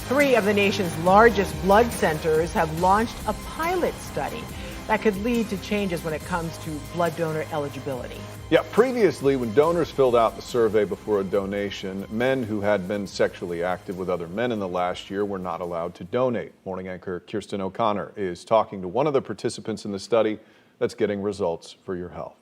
Three of the nation's largest blood centers have launched a pilot study that could lead to changes when it comes to blood donor eligibility. Yeah, previously, when donors filled out the survey before a donation, men who had been sexually active with other men in the last year were not allowed to donate. Morning anchor Kirsten O'Connor is talking to one of the participants in the study that's getting results for your health.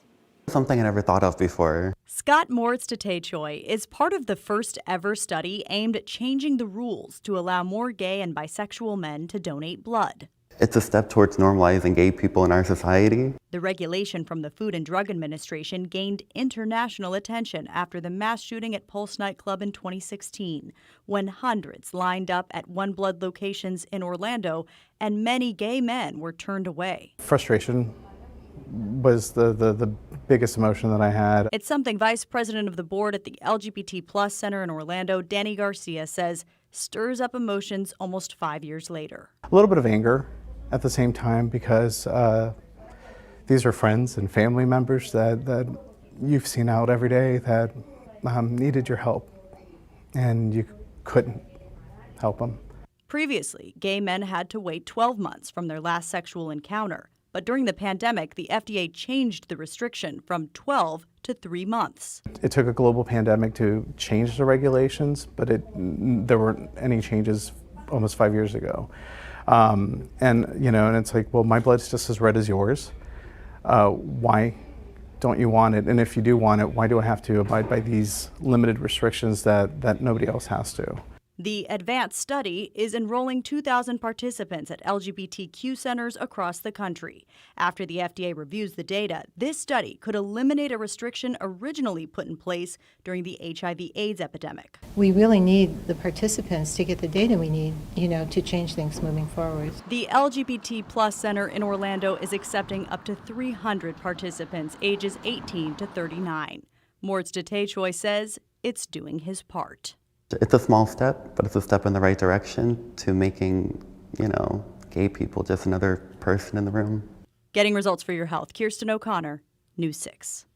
Something I never thought of before. Scott Moritz-Tatechoi is part of the first ever study aimed at changing the rules to allow more gay and bisexual men to donate blood. It's a step towards normalizing gay people in our society. The regulation from the Food and Drug Administration gained international attention after the mass shooting at Pulse nightclub in 2016, when hundreds lined up at One Blood locations in Orlando and many gay men were turned away. Frustration was the biggest emotion that I had. It's something Vice President of the board at the LGBT Center in Orlando, Danny Garcia, says stirs up emotions almost 5 years later. A little bit of anger at the same time, because these are friends and family members that you've seen out every day that needed your help, and you couldn't help them. Previously, gay men had to wait 12 months from their last sexual encounter. But during the pandemic, the FDA changed the restriction from 12 to 3 months. It took a global pandemic to change the regulations, but there weren't any changes almost 5 years ago. And it's like, well, my blood's just as red as yours. Why don't you want it? And if you do want it, why do I have to abide by these limited restrictions that nobody else has to? The advanced study is enrolling 2,000 participants at LGBTQ centers across the country. After the FDA reviews the data, this study could eliminate a restriction originally put in place during the HIV/AIDS epidemic. We really need the participants to get the data we need, to change things moving forward. The LGBT Center in Orlando is accepting up to 300 participants ages 18 to 39. Moritz-Tatechoi says it's doing his part. It's a small step, but it's a step in the right direction to making, gay people just another person in the room. Getting results for your health. Kirsten O'Connor, News 6.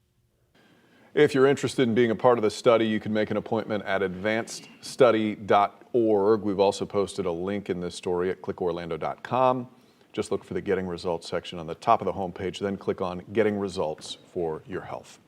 If you're interested in being a part of the study, you can make an appointment at advancedstudy.org. We've also posted a link in this story at clickorlando.com. Just look for the Getting Results section on the top of the homepage, then click on Getting Results for your health.